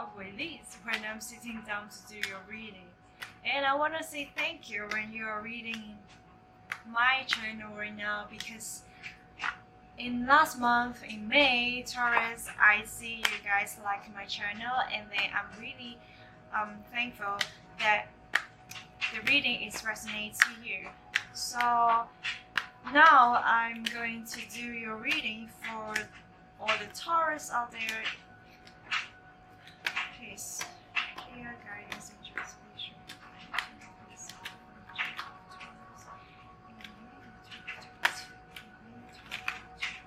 of release when I'm sitting down to do your reading. And I want to say thank you when you are reading my channel right now, because in last month, in May, Taurus, I see you guys like my channel, and then I'm really thankful that the reading is resonates to you. So now I'm going to do your reading for all the Taurus out there. Please, clear guidance and transmission.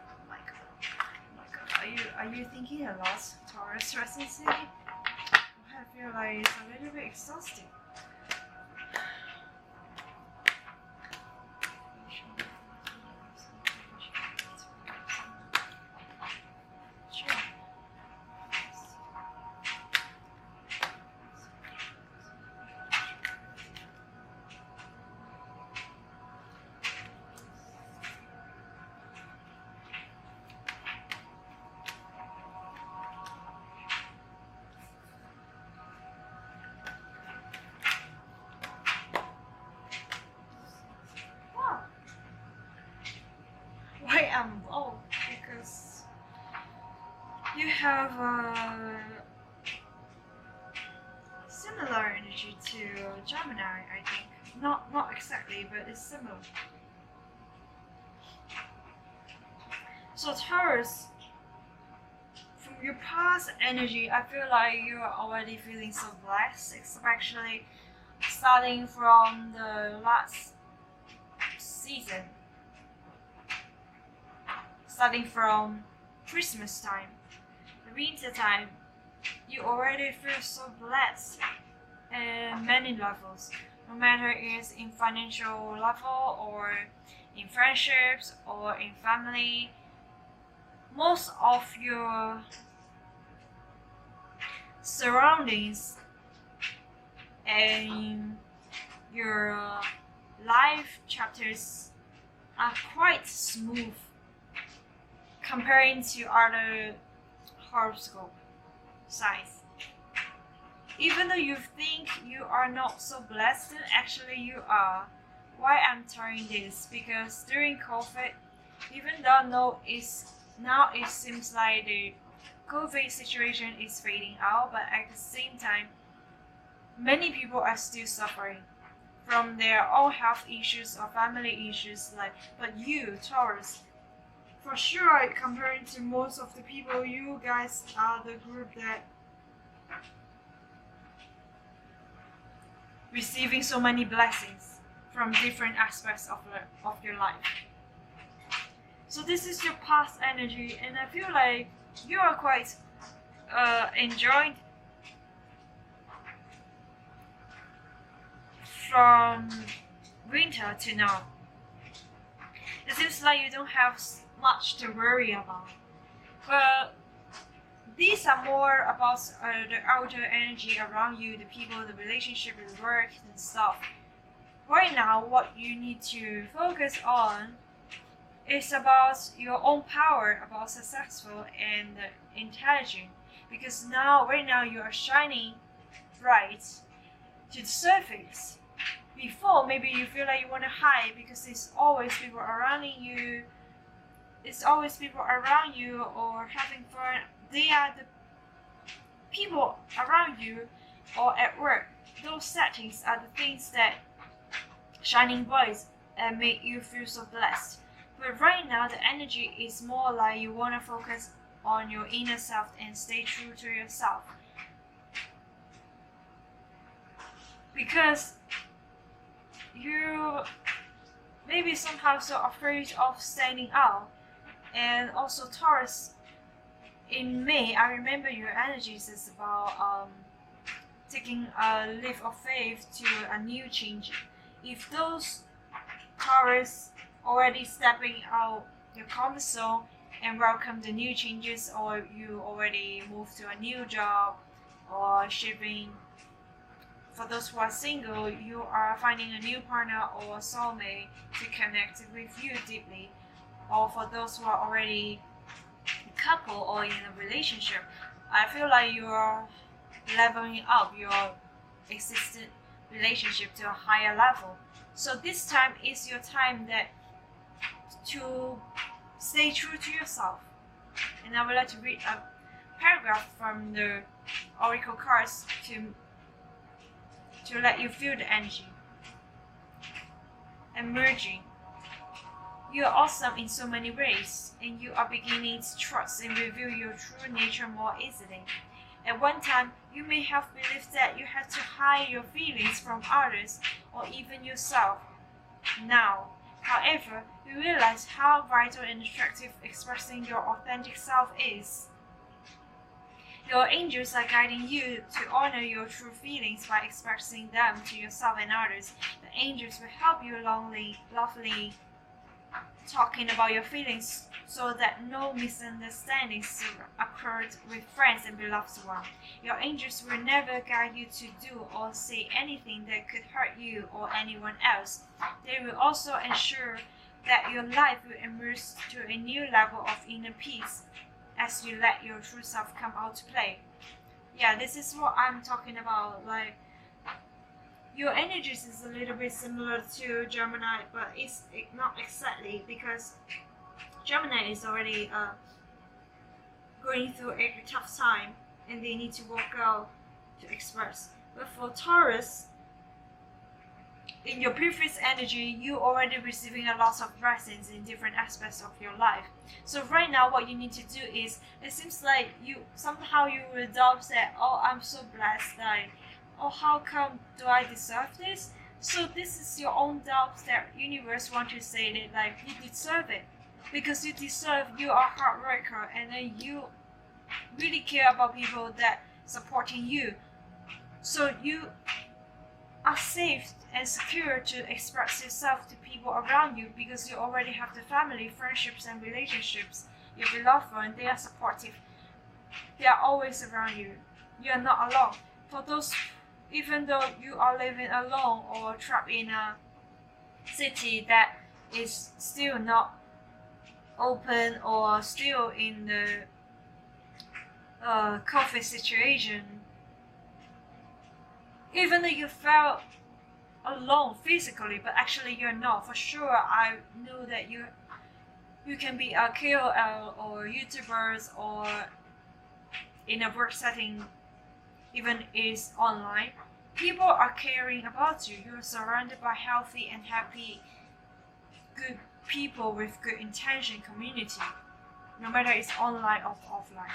Oh my god, are you thinking a lot, Taurus residency? I feel like it's a little bit exhausting. Why I'm low? Because you have a similar energy to Gemini, I think. Not exactly, but it's similar. So Taurus, from your past energy, I feel like you are already feeling so blessed, especially starting from the last season. Starting from Christmas time, the winter time, you already feel so blessed at many levels, no matter it's in financial level or in friendships or in family. Most of your surroundings and your life chapters are quite smooth comparing to other horoscope signs. Even though you think you are not so blessed, actually you are. Why I'm telling this? Because during COVID, even though now it seems like the COVID situation is fading out, but at the same time, many people are still suffering from their own health issues or family issues. But you, Taurus, for sure, comparing to most of the people, you guys are the group that receiving so many blessings from different aspects of your life. So this is your past energy, and I feel like you are quite enjoying from winter to now. It seems like you don't have much to worry about, but these are more about the outer energy around you, the people, the relationship, the work and stuff. Right now, what you need to focus on is about your own power, about successful and intelligent, because right now you are shining bright to the surface. Before, maybe you feel like you want to hide because there's always people around you. It's always people around you or having fun. They are the people around you or at work. Those settings are the things that shining bright and make you feel so blessed. But right now the energy is more like you want to focus on your inner self and stay true to yourself. Because you maybe somehow so afraid of standing out. And also Taurus, in May, I remember your energies is about taking a leap of faith to a new change. If those Taurus already stepping out your comfort zone and welcome the new changes, or you already moved to a new job or shipping. For those who are single, you are finding a new partner or soulmate to connect with you deeply. Or for those who are already a couple or in a relationship, I feel like you are leveling up your existing relationship to a higher level. So this time is your time that to stay true to yourself. And I would like to read a paragraph from the oracle cards to let you feel the energy. Emerging. You are awesome in so many ways, and you are beginning to trust and reveal your true nature more easily. At one time, you may have believed that you had to hide your feelings from others or even yourself. Now, however, you realize how vital and attractive expressing your authentic self is. Your angels are guiding you to honor your true feelings by expressing them to yourself and others. The angels will help you lovely talking about your feelings so that no misunderstandings occurred with friends and beloved ones. Your angels will never guide you to do or say anything that could hurt you or anyone else. They will also ensure that your life will emerge to a new level of inner peace as you let your true self come out to play. Yeah, this is what I'm talking about. Like, your energies is a little bit similar to Gemini, but it's not exactly, because Gemini is already going through a tough time and they need to work out to express. But for Taurus, in your previous energy, you already receiving a lot of blessings in different aspects of your life. So right now, what you need to do is, it seems like you will doubt that, oh, I'm so blessed, like, oh, how come do I deserve this? So this is your own doubts that universe want to say that, like, you deserve it. Because you deserve, you are a hard worker, and then you really care about people that supporting you. So you are safe and secure to express yourself to people around you, because you already have the family, friendships and relationships. Your beloved one, they are supportive. They are always around you. You are not alone. For those, even though you are living alone or trapped in a city that is still not open or still in the COVID situation, even though you felt alone physically, but actually you're not. For sure, I know that you can be a KOL or YouTubers or in a work setting, even is online. People are caring about you. You're surrounded by healthy and happy, good people with good intention community, no matter it's online or offline.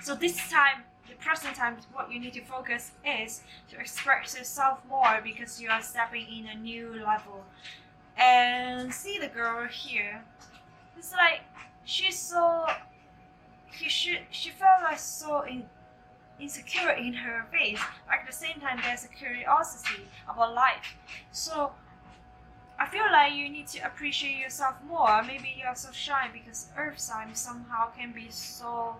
So this time, the present time, what you need to focus is to express yourself more, because you are stepping in a new level. And see the girl here, it's like she felt like so insecure in her face, but at the same time there's a curiosity about life. So I feel like you need to appreciate yourself more. Maybe you are so shy because earth signs somehow can be so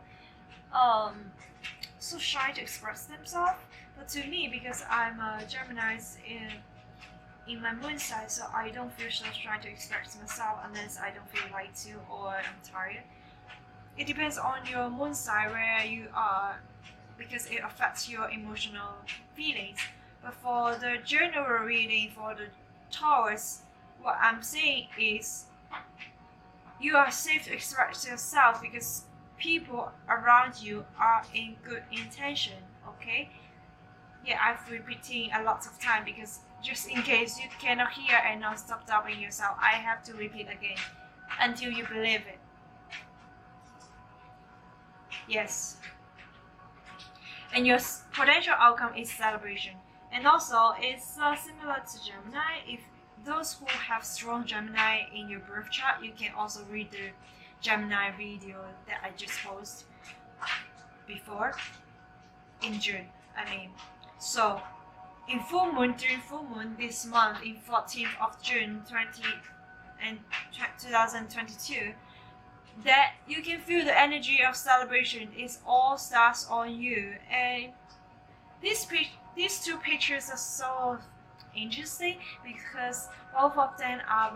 shy to express themselves. But to me, because I'm a Gemini in my moon side, so I don't feel so shy to express myself unless I don't feel like to or I'm tired. It depends on your moon side where you are, because it affects your emotional feelings. But for the general reading for the Taurus, what I'm saying is you are safe to express yourself because people around you are in good intention, okay? Yeah, I've repeating a lot of time because just in case you cannot hear and not stop doubting yourself, I have to repeat again until you believe it. Yes. And your potential outcome is celebration. And also, it's similar to Gemini. If those who have strong Gemini in your birth chart, you can also read the Gemini video that I just posted before in June. So in full moon, during full moon this month, in 14th of June 2022, that you can feel the energy of celebration. It all starts on you. And these two pictures are so interesting because both of them are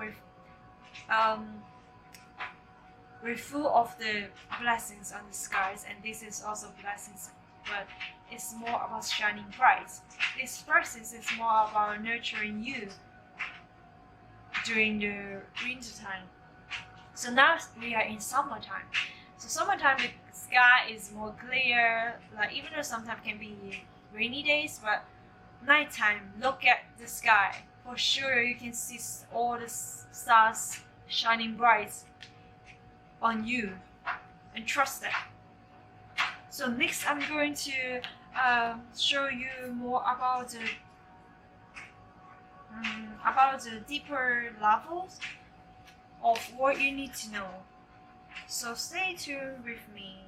with full of the blessings on the skies, and this is also blessings, but is more about shining bright. This process is more about nurturing you during the winter time. So now we are in summertime. So summertime the sky is more clear, like even though sometimes can be rainy days, but nighttime, look at the sky. For sure you can see all the stars shining bright on you, and trust that. So next I'm going to show you more about the deeper levels of what you need to know. So stay tuned with me.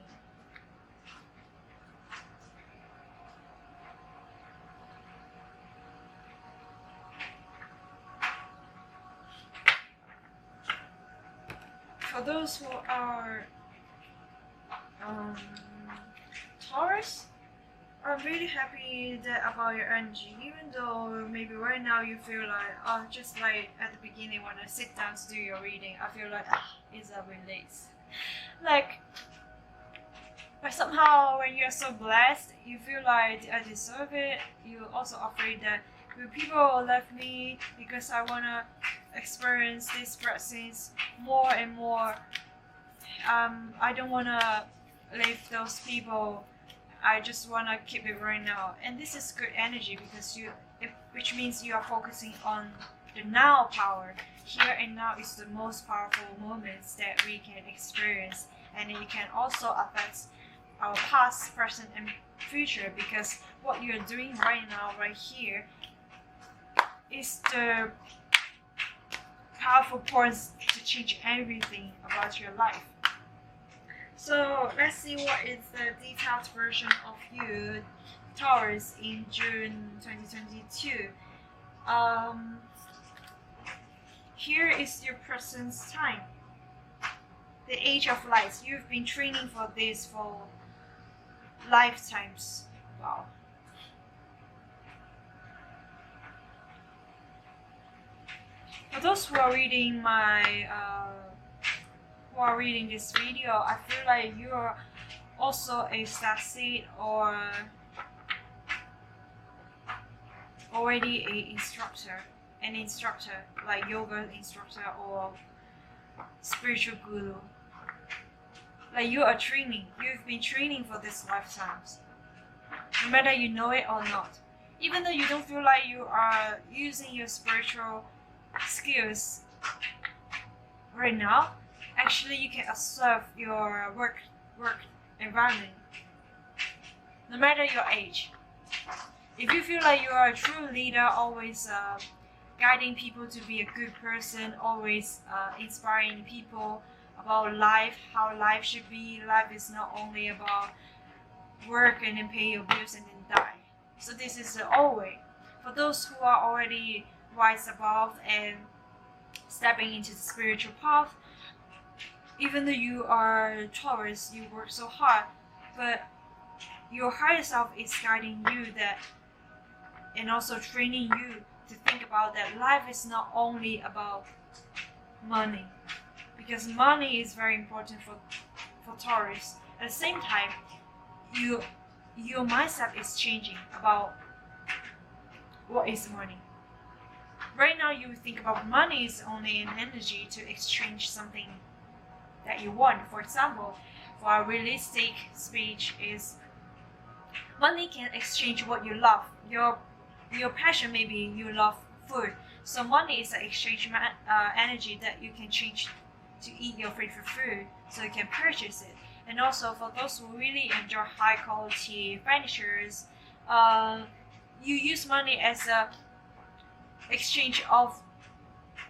For those who are Taurus, I'm really happy about your energy, even though maybe right now you feel like, just like at the beginning when I sit down to do your reading, I feel like, it's a release. Like, but somehow when you're so blessed, you feel like I deserve it. You're also afraid that people left me because I want to experience these blessings more and more. I don't want to leave those people. I just want to keep it right now. And this is good energy because which means you are focusing on the now power. Here and now is the most powerful moments that we can experience, and it can also affect our past, present, and future, because what you're doing right now, right here, is the powerful points to change everything about your life. So let's see what is the detailed version of you, Taurus, in June 2022. Here is your present time. The age of light. You've been training for this for lifetimes. Wow. For those who are reading this video, I feel like you are also a starseed or already an instructor, like yoga instructor or spiritual guru. Like you are training, you've been training for these lifetimes, no matter you know it or not. Even though you don't feel like you are using your spiritual skills right now, actually you can observe your work environment, no matter your age. If you feel like you are a true leader, always guiding people to be a good person, always inspiring people about life, how life should be. Life is not only about work and then pay your bills and then die. So this is the old way. For those who are already rise above and stepping into the spiritual path, even though you are Taurus, you work so hard, but your higher self is guiding you that, and also training you to think about that life is not only about money, because money is very important for Taurus. At the same time, your mindset is changing about what is money. Right now you think about money is only an energy to exchange something that you want. For example, for a realistic speech is money can exchange what you love. Your passion, maybe you love food. So money is an exchange energy that you can change to eat your favorite food, so you can purchase it. And also for those who really enjoy high quality furnitures, you use money as a exchange of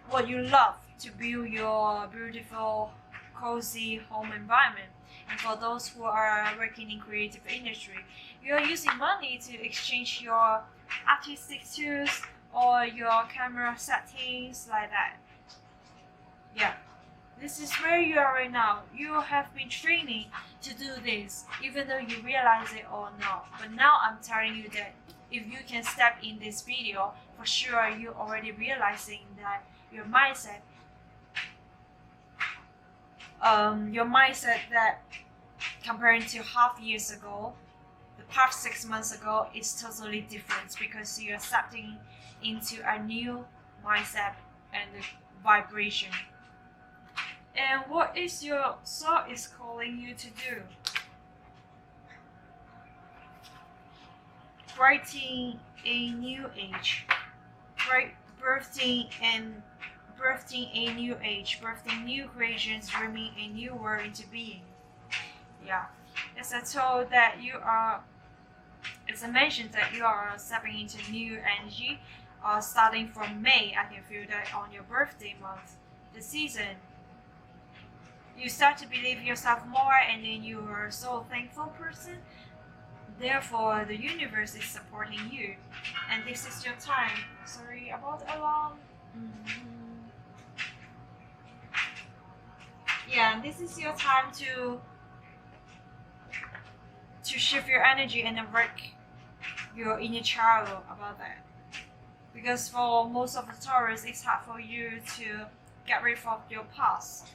what you love to build your beautiful, cozy home environment. And for those who are working in creative industry, you are using money to exchange your artistic tools or your camera settings, like that. Yeah, this is where you are right now. You have been training to do this, even though you realize it or not. But now I'm telling you that if you can step in this video, for sure you're already realizing that your mindset that comparing to half years ago, the past 6 months ago is totally different because you're stepping into a new mindset and vibration. And what is your soul is calling you to do? Writing a new age, right? Birthing a new age, birthing new creations, bringing a new world into being. Yeah, as I told that you are, as I mentioned that you are stepping into new energy, starting from May. I can feel that on your birthday month, the season. You start to believe yourself more, and then you are a so thankful person. Therefore, the universe is supporting you, and this is your time. Sorry about alarm. Yeah, this is your time to shift your energy and work your inner child about that. Because for most of the Taurus, it's hard for you to get rid of your past.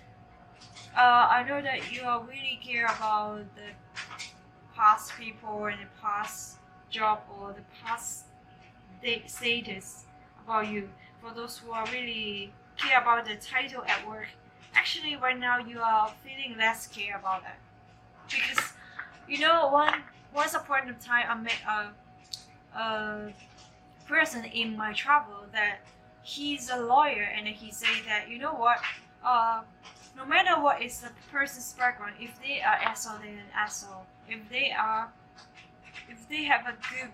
I know that you are really care about the past people and the past job or the past status about you. For those who are really care about the title at work, actually right now you are feeling less care about that. Because you know, once upon a time I met a person in my travel that he's a lawyer, and he said that, you know what, no matter what is the person's background, if they are asshole, they're an asshole. If they have a good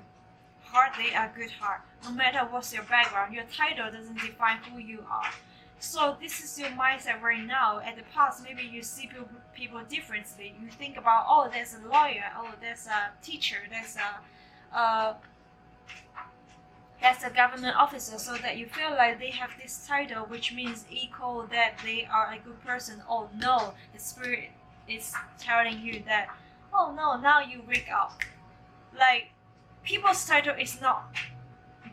heart, they are good heart. No matter what's your background, your title doesn't define who you are. So this is your mindset right now. At the past, maybe you see people differently. You think about, oh, there's a lawyer, oh, there's a teacher, there's a government officer, so that you feel like they have this title, which means equal that they are a good person. Oh no, the spirit is telling you that, oh no, now you wake up. Like, people's title is not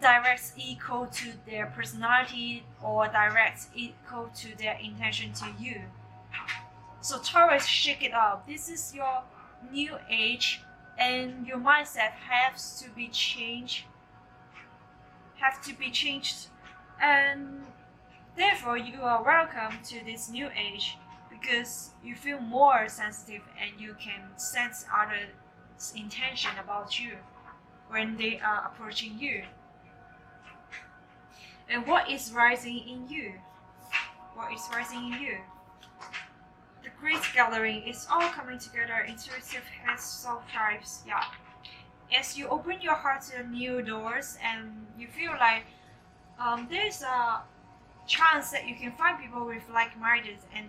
direct equal to their personality or direct equal to their intention to you. So Taurus, shake it up. This is your new age, and your mindset has to be changed. And therefore you are welcome to this new age, because you feel more sensitive and you can sense others' intention about you when they are approaching you. And what is rising in you? What is rising in you? The Great Gathering is all coming together. Intuitive heads, soul tribes. Yeah. As you open your heart to new doors, and you feel like there's a chance that you can find people with like-minded, and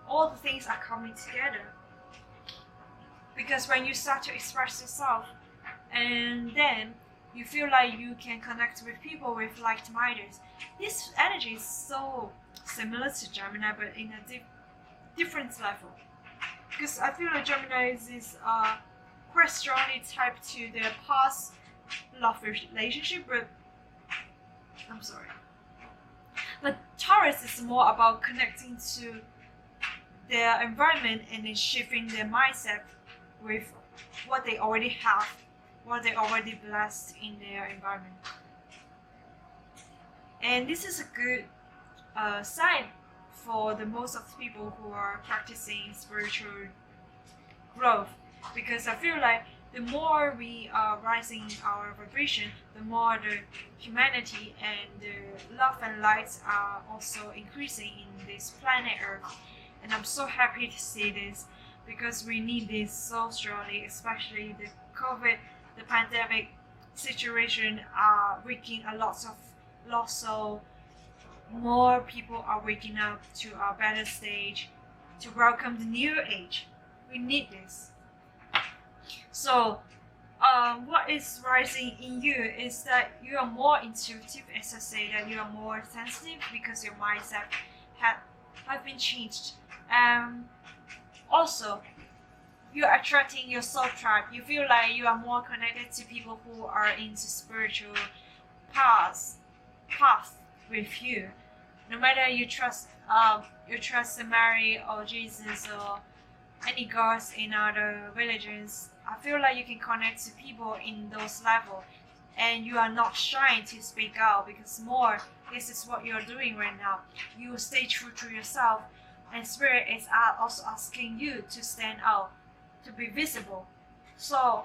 all the things are coming together. Because when you start to express yourself, and then you feel like you can connect with people with like-minded, this energy is so similar to Gemini, but in a different level. Because I feel like Gemini is quite strongly tied to their past love relationship, but I'm sorry. But Taurus is more about connecting to their environment and then shifting their mindset with what they already have, what they already blessed in their environment. And this is a good sign for the most of the people who are practicing spiritual growth, because I feel like the more we are rising our vibration, the more the humanity and the love and light are also increasing in this planet Earth. And I'm so happy to see this, because we need this so strongly, especially the COVID, the pandemic situation are wreaking a lot of loss. So more people are waking up to our better stage to welcome the new age. We need this. So what is rising in you is that you are more intuitive, as I say, that you are more sensitive, because your mindset have been changed. Also, you are attracting your soul tribe. You feel like you are more connected to people who are into spiritual path with you. No matter you trust Mary or Jesus or any gods in other religions, I feel like you can connect to people in those levels, and you are not shy to speak out, because more, this is what you're doing right now. You stay true to yourself, and Spirit is also asking you to stand out, to be visible. So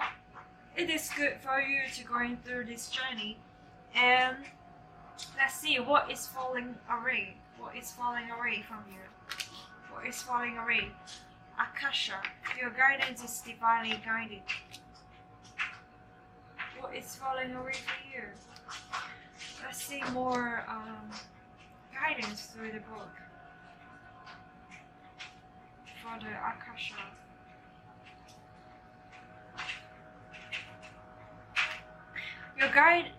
it is good for you to going through this journey. And let's see what is falling away. What is falling away from you? What is falling away? Akasha, your guidance is divinely guided. What is falling away for you? Let's see more guidance through the book for the Akasha.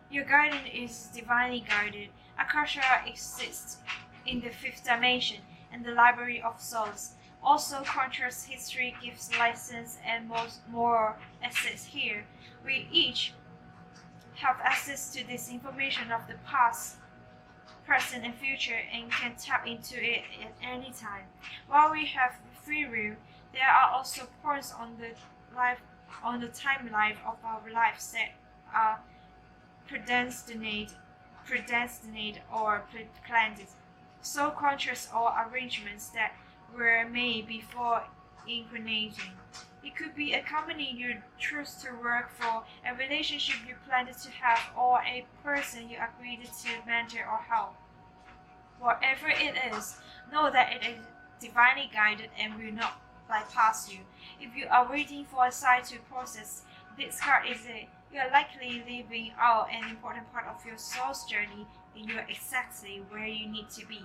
Your guidance is divinely guided. Akasha exists in the fifth dimension and the library of souls. Also, conscious history gives license and more access here. We each have access to this information of the past, present, and future, and can tap into it at any time. While we have free will, there are also points on the timeline of our lives that are predestinate or planned, so conscious or arrangements that were made before incarnating. It could be a company you choose to work for, a relationship you planned to have, or a person you agreed to mentor or help. Whatever it is, know that it is divinely guided and will not bypass you. If you are waiting for a sign to process, this card is it. You are likely leaving out an important part of your soul's journey, and you are exactly where you need to be.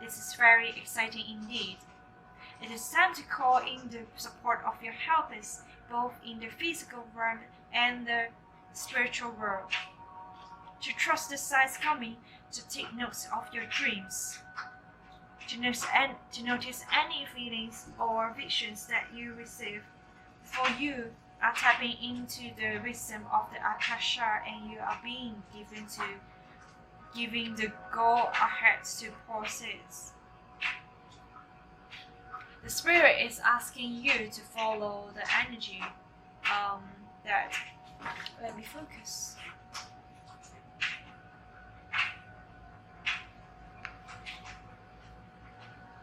This is very exciting indeed. It is time to call in the support of your helpers, both in the physical world and the spiritual world. To trust the signs coming, to take notes of your dreams, to notice any feelings or visions that you receive. For you are tapping into the wisdom of the Akasha, and you are being giving the go ahead to process. The Spirit is asking you to follow the energy that, let me focus.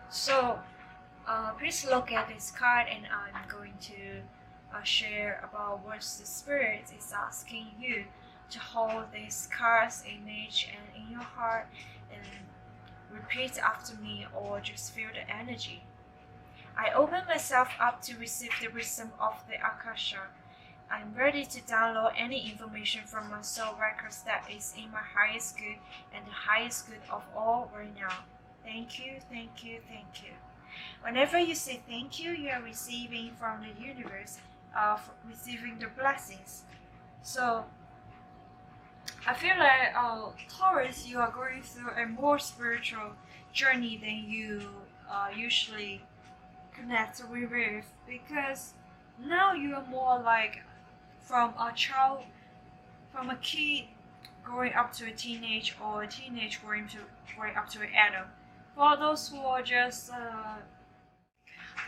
So please look at this card, and I'm going to share about what the Spirit is asking you to hold this card's image and in your heart, and repeat after me, or just feel the energy. I open myself up to receive the wisdom of the Akasha. I'm ready to download any information from my soul records that is in my highest good and the highest good of all right now. Thank you, thank you, thank you. Whenever you say thank you, you are receiving from the universe, receiving the blessings. So I feel like Taurus, you are going through a more spiritual journey than you usually connect with, because now you are more like from a kid growing up to a teenage, or a teenage growing up to an adult. For those who are just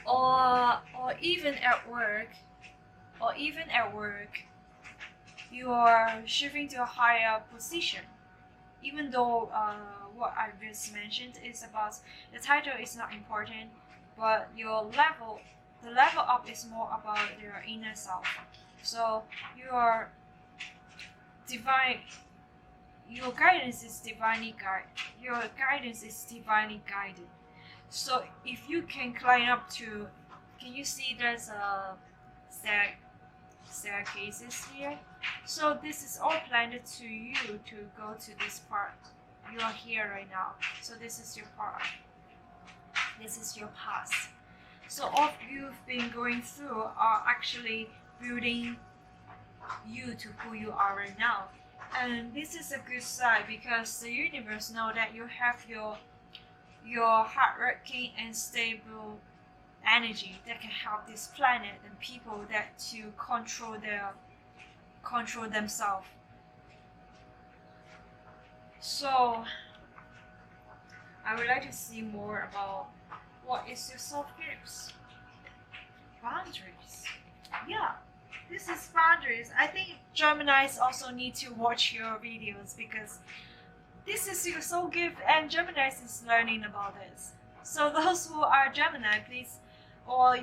or even at work, you are shifting to a higher position. Even though what I just mentioned is about the title is not important, but the level up is more about your inner self. So your guidance is divinely guided. So if you can climb up to, can you see there's a staircases here? So this is all planned to you to go to this part. You are here right now. So this is your part. This is your past. So all you've been going through are actually building you to who you are right now. And this is a good sign, because the universe knows that you have your hardworking and stable energy that can help this planet and people that to control themselves. So I would like to see more about what is your soft gifts. Boundaries. Yeah, This is boundaries. I think Geminis also need to watch your videos because this is your soul gift and Geminis is learning about this. So those who are Gemini, please, or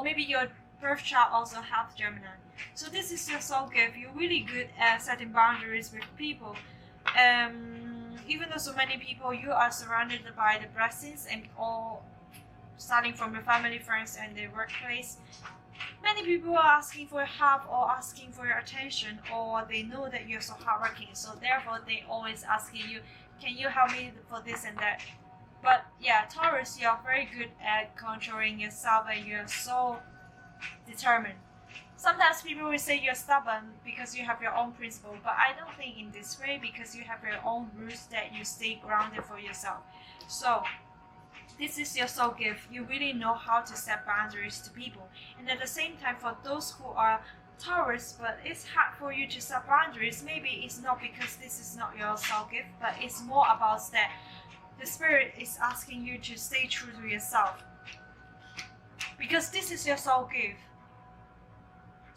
maybe your birth chart also have Gemini. So this is your soul gift. You're really good at setting boundaries with people. Even though so many people, you are surrounded by the blessings and all starting from your family, friends, and the workplace. Many people are asking for help or asking for your attention, or they know that you're so hardworking, so therefore they always asking you, can you help me for this and that? But yeah, Taurus, you're very good at controlling yourself and you're so determined. Sometimes people will say you're stubborn because you have your own principle, but I don't think in this way because you have your own rules that you stay grounded for yourself. So this is your soul gift. You really know how to set boundaries to people. And at the same time, for those who are Taurus, but it's hard for you to set boundaries, maybe it's not because this is not your soul gift, but it's more about that the spirit is asking you to stay true to yourself. Because this is your soul gift.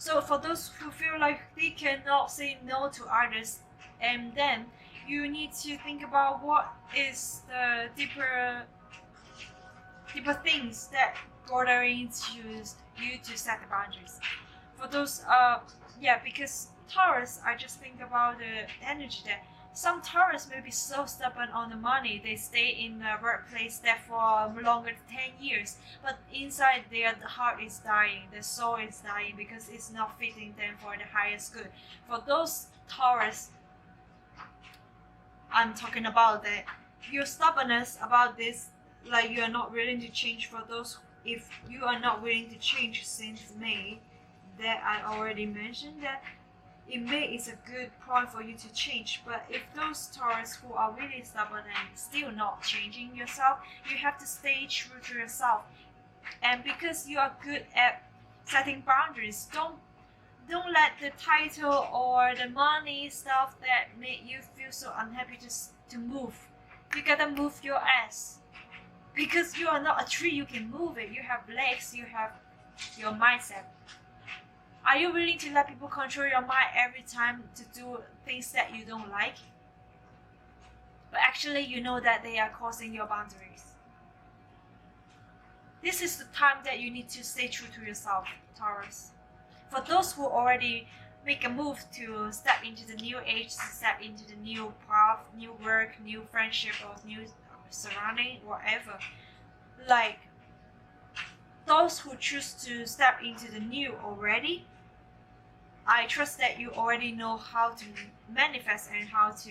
So for those who feel like they cannot say no to others, and then you need to think about what is the deeper things that bothering you to set the boundaries. For those, because Taurus, I just think about the energy that some Taurus may be so stubborn on the money, they stay in the workplace there for longer than 10 years, but inside their heart is dying, their soul is dying because it's not fitting them for the highest good. For those Taurus, I'm talking about that your stubbornness about this, like you are not willing to change. For those, if you are not willing to change since May, that I already mentioned that in May is a good point for you to change. But if those Taurus who are really stubborn and still not changing yourself, you have to stay true to yourself. And because you are good at setting boundaries, don't let the title or the money stuff that made you feel so unhappy to move. You gotta move your ass. Because you are not a tree, you can move it. You have legs, you have your mindset. Are you willing to let people control your mind every time to do things that you don't like? But actually you know that they are causing your boundaries. This is the time that you need to stay true to yourself, Taurus. For those who already make a move to step into the new age, to step into the new path, new work, new friendship, or new surrounding, whatever, like those who choose to step into the new already, I trust that you already know how to manifest and how to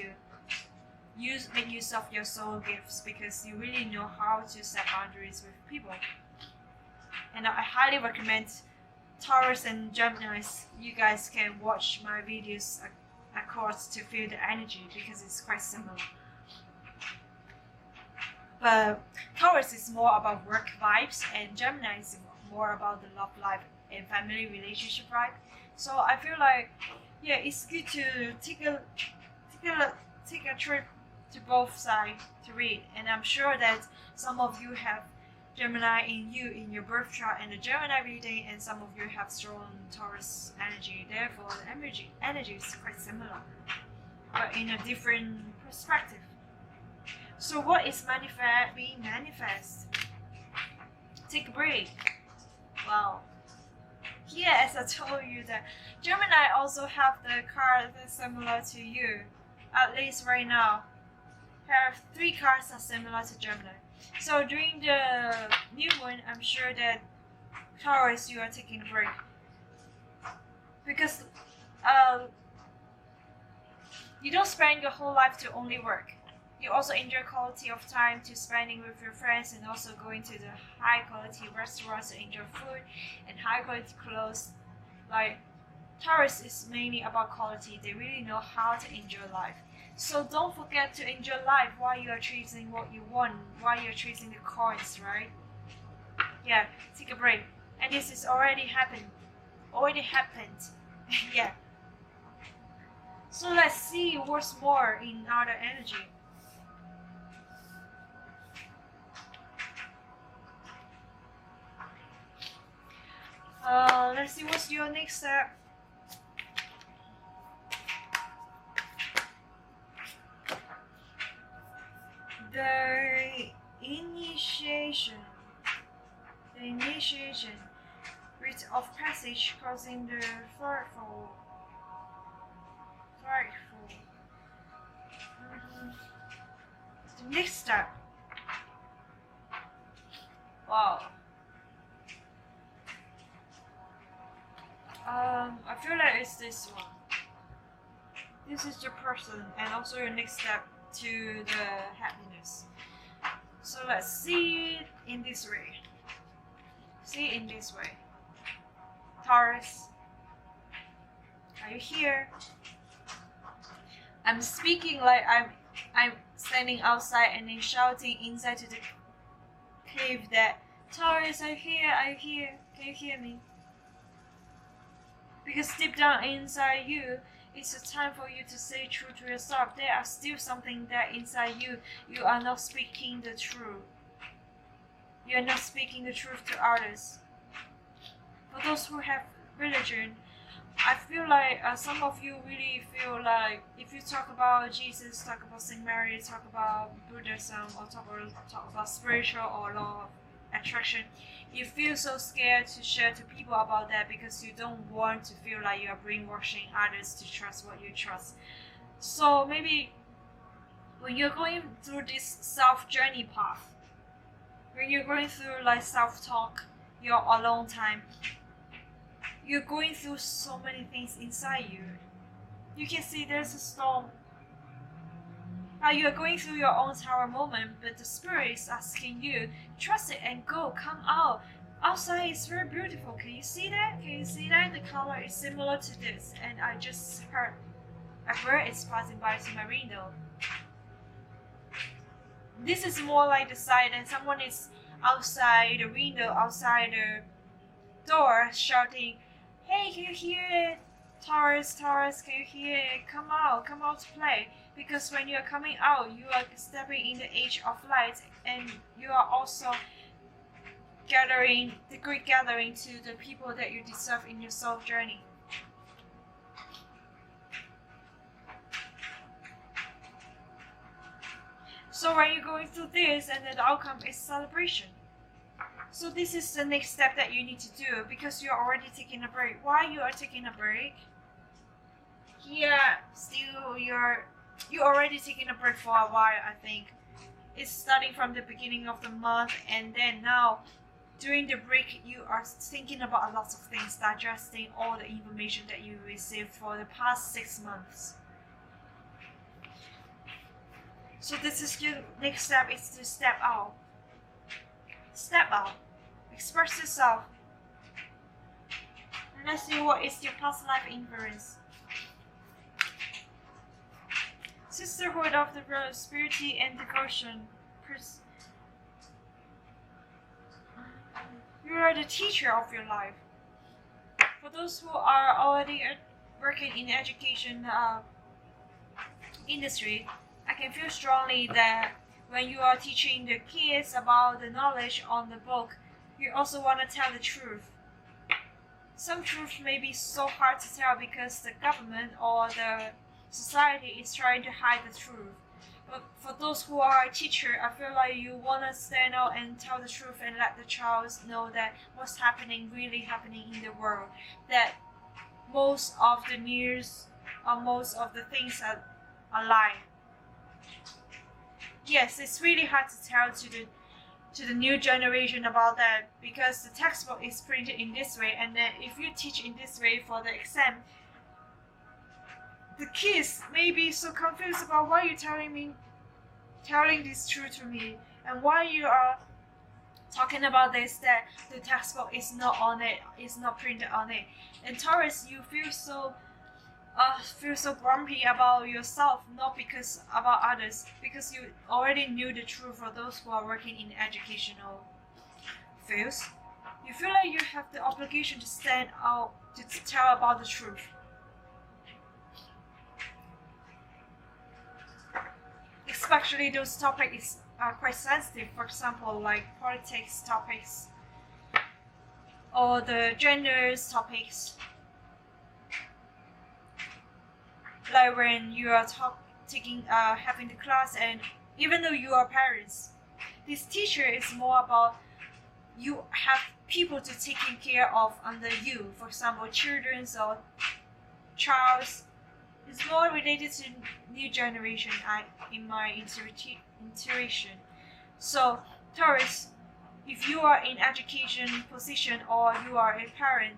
make use of your soul gifts, because you really know how to set boundaries with people. And I highly recommend Taurus and Geminis, you guys can watch my videos across to feel the energy because it's quite similar. But Taurus is more about work vibes and Gemini is more about the love life and family relationship vibe. So I feel like, yeah, it's good to take a trip to both sides to read. And I'm sure that some of you have Gemini in your birth chart and the Gemini reading, and some of you have strong Taurus energy. Therefore, the energy is quite similar, but in a different perspective. So what is being manifest? Take a break. Well, here, as I told you, that Gemini also have the card that's similar to you. At least right now, have 3 cards that are similar to Gemini. So during the new moon, I'm sure that Taurus, you are taking a break because you don't spend your whole life to only work. You also enjoy quality of time to spending with your friends, and also going to the high quality restaurants to enjoy food and high quality clothes. Like Taurus is mainly about quality. They really know how to enjoy life. So don't forget to enjoy life while you are chasing what you want, while you're chasing the coins, right? Yeah, take a break. And this is already happened. Yeah. So let's see what's more in other energy. let's see what's your next step. The initiation. Rite of passage causing the frightful. The next step. Wow. I feel like it's this one. This is your person and also your next step to the happiness. So let's see it in this way. See it in this way. Taurus, are you here? I'm speaking like I'm standing outside and then shouting inside to the cave that Taurus, are you here? Are you here? Can you hear me? Because deep down inside you, it's a time for you to say true to yourself. There are still something that inside you, you are not speaking the truth. You are not speaking the truth to others. For those who have religion, I feel like some of you really feel like if you talk about Jesus, talk about Saint Mary, talk about Buddhism, or talk about spiritual or law of attraction, you feel so scared to share to people about that because you don't want to feel like you are brainwashing others to trust what you trust. So maybe when you're going through this self-journey path, when you're going through like self-talk, your alone time, you're going through so many things inside you. You can see there's a storm. Now you are going through your own tower moment, but the spirit is asking you, trust it and go, come out. Outside is very beautiful. Can you see that? Can you see that? The color is similar to this. And I just heard a bird is passing by to my window. This is more like the side and someone is outside the window, outside the door, shouting, hey, can you hear it? Taurus, can you hear it? Come out to play. Because when you are coming out, you are stepping in the age of light and you are also gathering, the great gathering to the people that you deserve in your soul journey. So when you're going through this and then the outcome is celebration. So this is the next step that you need to do because you're already taking a break. Why you are taking a break? Here, still you're already taking a break for a while, I think. It's starting from the beginning of the month and then now during the break you are thinking about a lot of things, digesting all the information that you received for the past 6 months. So this is your next step, is to step out. Step out. Express yourself. And let's see what is your past life influence. Sisterhood of the Rose, purity and devotion. You are the teacher of your life. For those who are already working in the education industry, I can feel strongly that when you are teaching the kids about the knowledge on the book, you also want to tell the truth. Some truth may be so hard to tell because the government or the society is trying to hide the truth. But for those who are a teacher, I feel like you want to stand out and tell the truth and let the child know that what's happening really happening in the world. That most of the news or most of the things are lie. Yes, it's really hard to tell to the new generation about that because the textbook is printed in this way, and then if you teach in this way for the exam, the kids may be so confused about why you're telling this truth to me, and why you are talking about this, that the textbook is not on it, is not printed on it. And Taurus, you feel so grumpy about yourself, not because about others, because you already knew the truth. For those who are working in educational fields, you feel like you have the obligation to stand out, to tell about the truth. Especially those topics are quite sensitive, for example, like politics topics, or the genders topics. Like when you are having the class, and even though you are parents, this teacher is more about you have people to taking care of under you. For example, children or childs. It's more related to new generation. In my intuition. So Taurus, if you are in education position, or you are a parent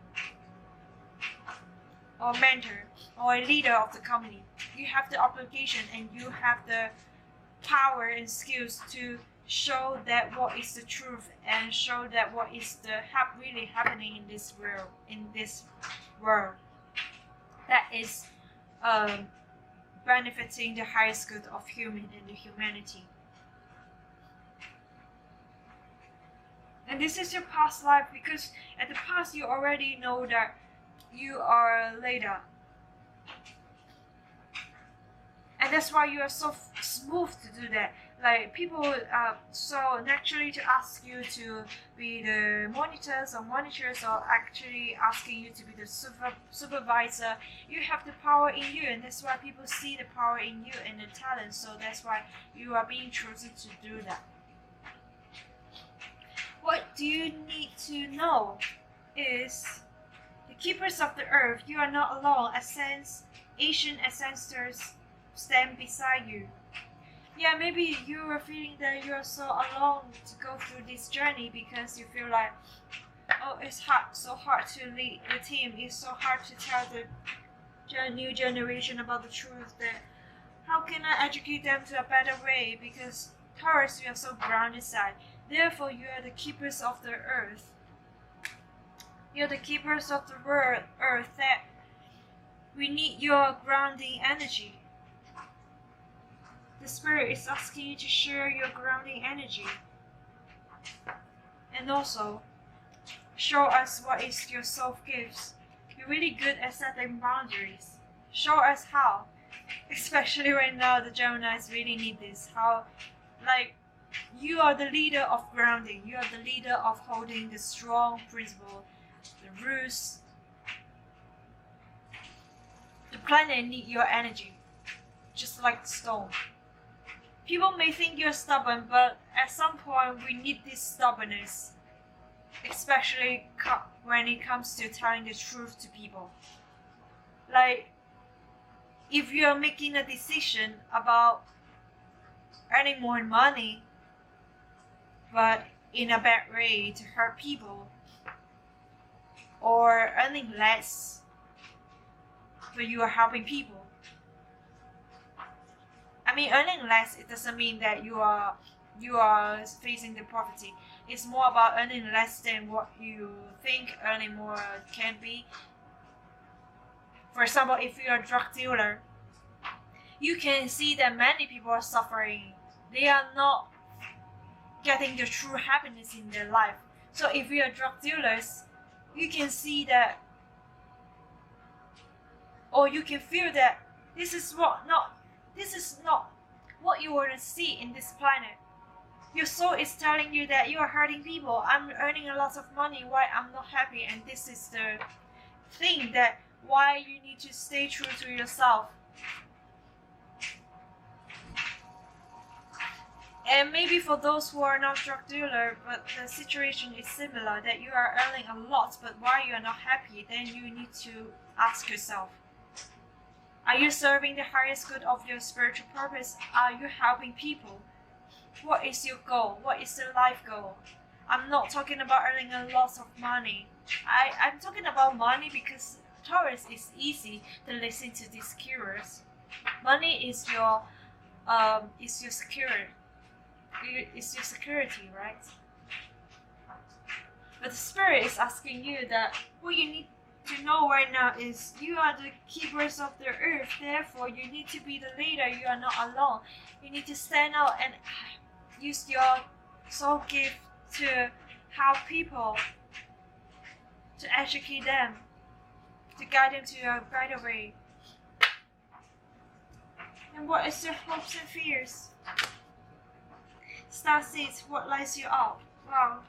or mentor or a leader of the company, you have the obligation and you have the power and skills to show that what is the truth, and show that what is the really happening in this world that is benefiting the highest good of human and the humanity. And this is your past life, because at the past you already know that you are a leader. And that's why you are so smooth to do that. Like people so naturally to ask you to be the monitors or monitors, or actually asking you to be the supervisor. You have the power in you, and that's why people see the power in you and the talent. So that's why you are being chosen to do that. What do you need to know is the keepers of the earth. You are not alone. Ancient ancestors stand beside you. Yeah, maybe you are feeling that you are so alone to go through this journey, because you feel like, oh, it's so hard to lead the team. It's so hard to tell the new generation about the truth. That how can I educate them to a better way? Because Taurus, you are so grounded side. Therefore, you are the keepers of the earth. You are the keepers of the earth. That we need your grounding energy. The spirit is asking you to share your grounding energy. And also, show us what is your self-gifts. You're really good at setting boundaries. Show us how. Especially right now, the Geminis really need this. How, like, you are the leader of grounding. You are the leader of holding the strong principle, the roots. The planet need your energy, just like the stone. People may think you're stubborn, but at some point we need this stubbornness, especially when it comes to telling the truth to people. Like, if you're making a decision about earning more money, but in a bad way to hurt people, or earning less, but you are helping people. I mean, earning less, it doesn't mean that you are facing the poverty. It's more about earning less than what you think earning more can be. For example, if you're a drug dealer, you can see that many people are suffering. They are not getting the true happiness in their life. So if you are drug dealers, you can see that, or you can feel that this is not what you want to see in this planet. Your soul is telling you that you are hurting people. I'm earning a lot of money, why I'm not happy? And this is the thing that why you need to stay true to yourself. And maybe for those who are not drug dealer, but the situation is similar, that you are earning a lot, but why you are not happy, then you need to ask yourself. Are you serving the highest good of your spiritual purpose? Are you helping people? What is your goal? What is your life goal? I'm not talking about earning a lot of money. I'm talking about money because Taurus is easy to listen to these keywords. Money is your security. It's your security, right? But the spirit is asking you that what you need to know right now is you are the keepers of the earth. Therefore, you need to be the leader. You are not alone. You need to stand out and use your soul gift to help people, to educate them, to guide them to a better way. And what is your hopes and fears? Star seeds, what lights you up? Wow.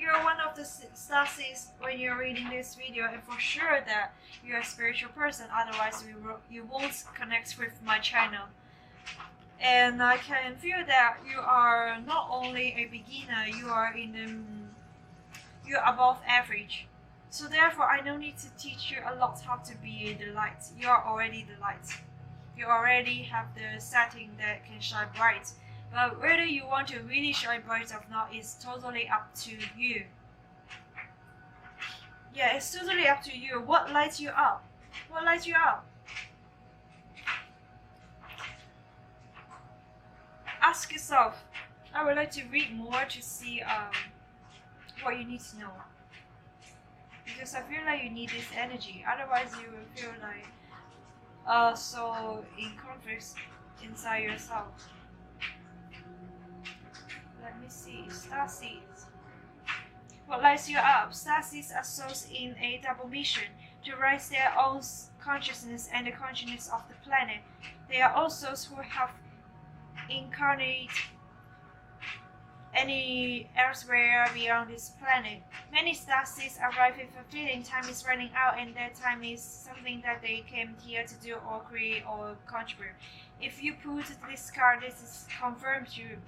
you're one of the star seeds when you're reading this video, and for sure that you're a spiritual person. Otherwise, you won't connect with my channel. And I can feel that you are not only a beginner, you're above average. So therefore, I don't need to teach you a lot how to be the light. You are already the light. You already have the setting that can shine bright. But whether you want to really shine bright or not is totally up to you. Yeah, it's totally up to you. What lights you up? What lights you up? Ask yourself. I would like to read more to see what you need to know. Because I feel like you need this energy. Otherwise, you will feel like so in conflict inside yourself. Let me see. Starseeds. What lights you up? Starseeds are souls in a double mission to raise their own consciousness and the consciousness of the planet. They are also souls who have incarnated any elsewhere beyond this planet. Many starseeds arrive with a feeling time is running out and that time is something that they came here to do or create or contribute. If you put this card, this confirms you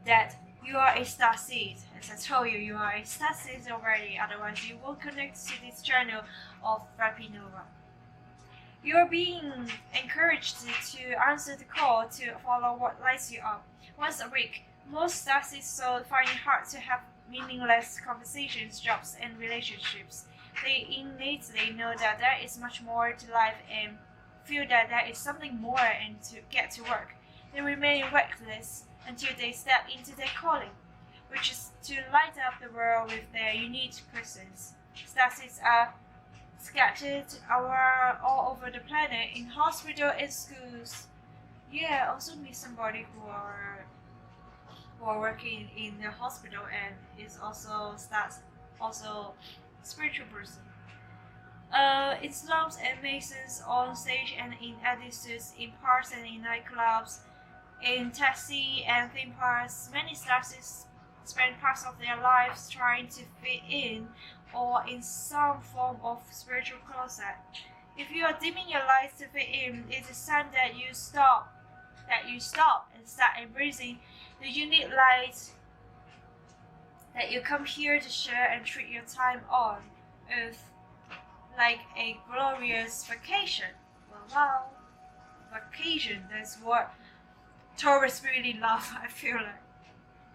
that you are a starseed. As I told you, you are a starseed already, otherwise you won't connect to this channel of Flappinova. You are being encouraged to answer the call to follow what lights you up. Once a week, most starseeds so find it hard to have meaningless conversations, jobs, and relationships. They innately know that there is much more to life and feel that there is something more and to get to work. They remain reckless until they step into their calling, which is to light up the world with their unique presence. Starseeds are scattered all over the planet, in hospitals and schools. Yeah, I also meet somebody who are working in the hospital and is also spiritual person. In slums and masons, on stage and in editions, in parks and in nightclubs, in taxi and theme parks, many starseeds spend parts of their lives trying to fit in or in some form of spiritual closet. If you are dimming your lights to fit in, it's a sign that you stop and start embracing the unique light that you come here to share and treat your time on Earth like a glorious vacation. Wow, vacation, that's what Taurus really love, I feel like.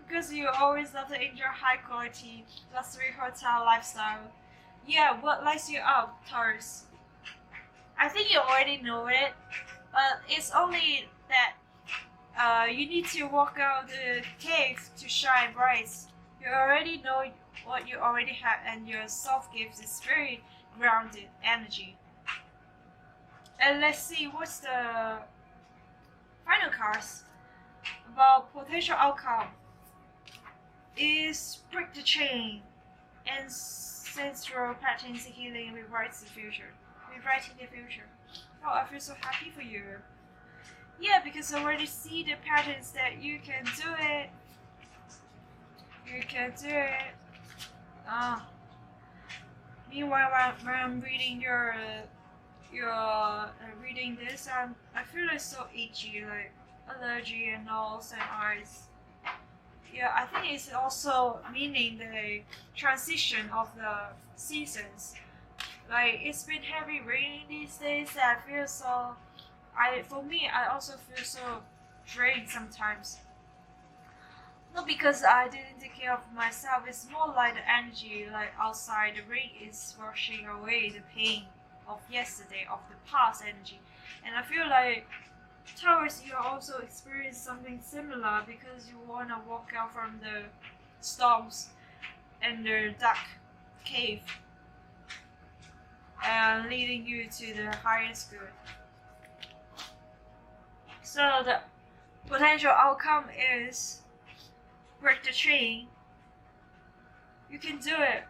Because you always love to enjoy high quality luxury hotel lifestyle. Yeah, what lights you up, Taurus? I think you already know it, but it's only that you need to walk out the cave to shine bright. You already know what you already have, and your self gives this very grounded energy. And let's see what's the final cards about potential outcome. Is break the chain, ancestral patterns healing rewrites the future. Rewriting the future. Oh, I feel so happy for you. Yeah, because I already see the patterns that you can do it. You can do it. Meanwhile, when I'm reading reading this, I feel like so itchy, like allergy and nose and eyes. Yeah, I think it's also meaning the transition of the seasons. Like it's been heavy raining these days. I feel so. For me, I also feel so drained sometimes. Not because I didn't take care of myself. It's more like the energy, like outside, the rain is washing away the pain of yesterday, of the past energy, and I feel like Taurus, you also experience something similar because you want to walk out from the storms and the dark cave and leading you to the highest good. So the potential outcome is break the chain. You can do it.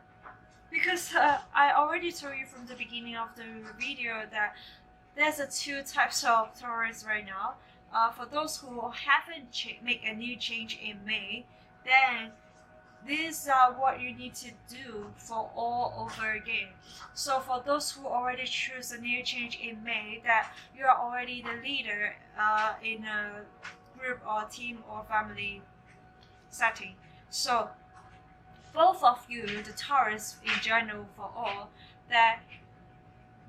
Because I already told you from the beginning of the video that there's two types of Taurus right now. For those who haven't made a new change in May, then these are what you need to do for all over again. So for those who already choose a new change in May, that you are already the leader in a group or team or family setting. So both of you, the Taurus in general for all, that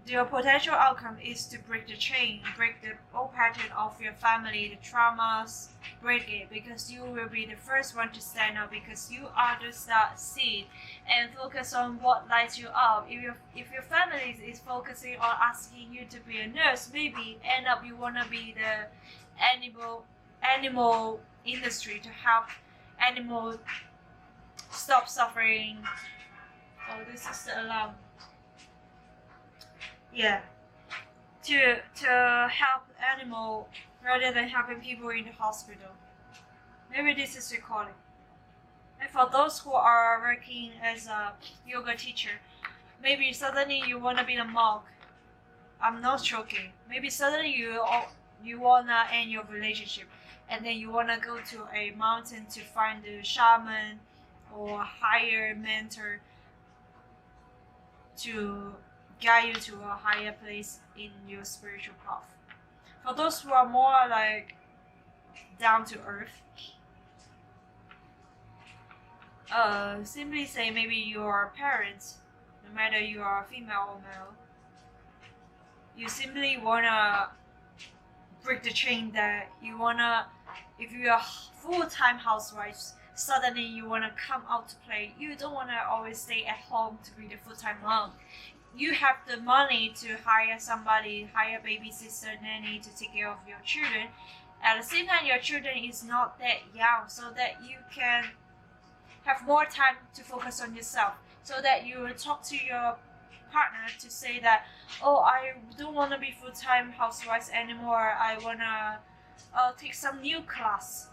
your potential outcome is to break the chain, break the old pattern of your family, the traumas, break it, because you will be the first one to stand up, because you are the seed, and focus on what lights you up. If your family is focusing on asking you to be a nurse, maybe end up you wanna be the animal industry to help animals stop suffering. Oh, this is the alarm. Yeah, to help animal rather than helping people in the hospital. Maybe this is your calling. And for those who are working as a yoga teacher, maybe suddenly you wanna be a monk. I'm not joking. Maybe suddenly you wanna end your relationship, and then you wanna go to a mountain to find a shaman or higher mentor to guide you to a higher place in your spiritual path. For those who are more like down to earth, simply say maybe your parents, no matter you are female or male, you simply wanna break the chain that you wanna, if you are full-time housewives, suddenly you wanna come out to play. You don't wanna always stay at home to be the full-time mom. You have the money to hire somebody, hire babysitter, nanny to take care of your children. At the same time, your children is not that young, so that you can have more time to focus on yourself, so that you will talk to your partner to say that, oh, I don't want to be full-time housewife anymore. I want to take some new class,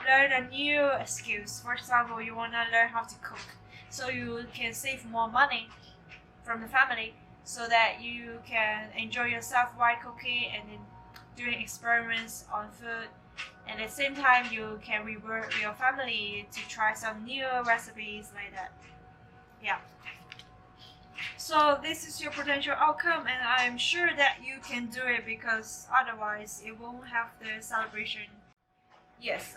learn a new skills. For example, you want to learn how to cook, so you can save more money from the family, so that you can enjoy yourself while cooking and then doing experiments on food. And at the same time, you can reward your family to try some new recipes like that. Yeah. So this is your potential outcome, and I'm sure that you can do it, because otherwise it won't have the celebration. Yes,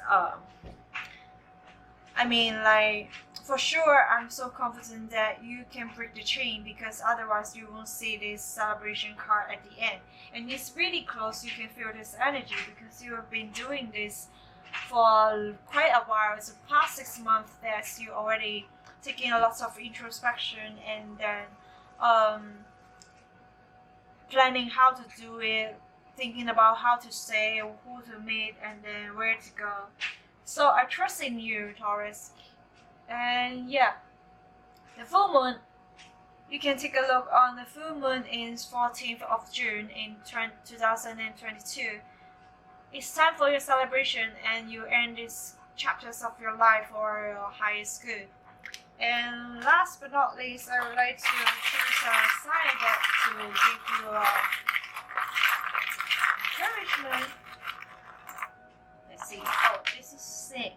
I mean, like, for sure, I'm so confident that you can break the chain, because otherwise you won't see this celebration card at the end. And it's really close, you can feel this energy, because you have been doing this for quite a while. It's the past 6 months that you already taking a lot of introspection, and then planning how to do it, thinking about how to say, who to meet, and then where to go. So I trust in you, Taurus. And yeah, the full moon, you can take a look on the full moon in 14th of June in 2022. It's time for your celebration, and you end these chapters of your life for your highest good. And last but not least, I would like to choose a sign that to give you encouragement. Let's see. Oh, this is snake.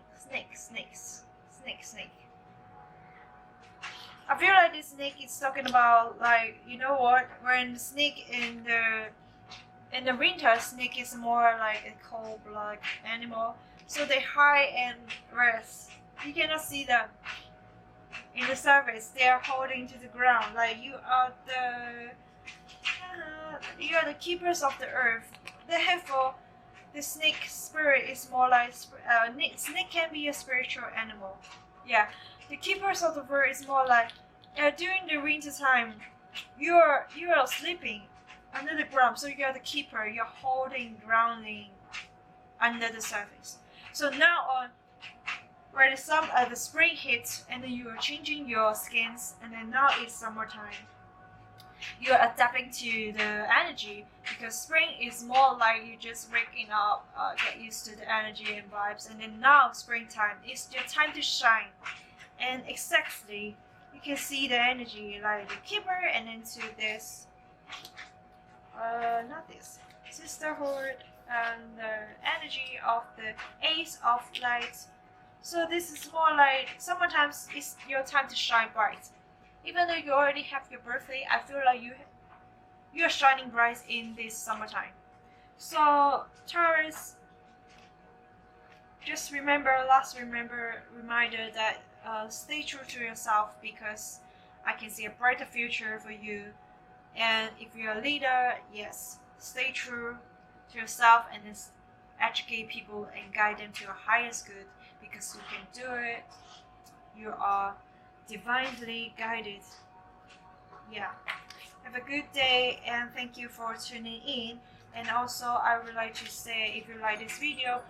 I feel like this snake is talking about, like, you know what? When the snake in the winter, snake is more like a cold-blooded animal, so they hide and rest. You cannot see them in the surface. They are holding to the ground. Like, you are the keepers of the earth. Therefore, the snake spirit is more like snake can be a spiritual animal. Yeah, the keepers of the world is more like during the winter time, you are sleeping under the ground, so you are the keeper. You're holding, grounding under the surface. So now on, where the spring hits, and then you are changing your skins, and then now it's summertime. You're adapting to the energy, because spring is more like you just waking up, get used to the energy and vibes, and then now springtime is your time to shine. And exactly, you can see the energy like the keeper, and then to this, not this, sisterhood, and the energy of the Ace of Light, So this is more like sometimes it's your time to shine bright. Even though you already have your birthday, I feel like you're shining bright in this summertime. So Taurus, just reminder that stay true to yourself, because I can see a brighter future for you. And if you're a leader, yes, stay true to yourself and then educate people and guide them to your highest good, because you can do it. You are divinely guided. Yeah. Have a good day and thank you for tuning in. And also I would like to say, if you like this video,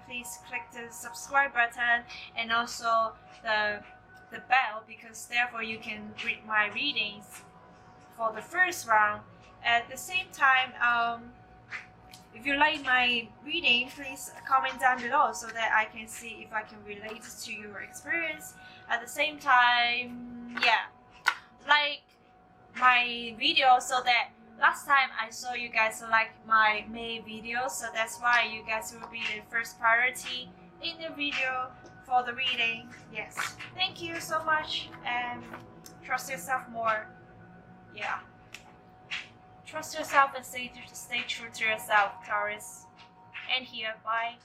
please click the subscribe button and also the bell, because therefore you can read my readings for the first round. At the same time, if you like my reading, please comment down below so that I can see if I can relate to your experience. At the same time, yeah, like my video, so that last time I saw you guys like my May video, so that's why you guys will be the first priority in the video for the reading. Yes, thank you so much, and trust yourself more. Yeah, trust yourself and stay true to yourself, Taurus. And here, bye.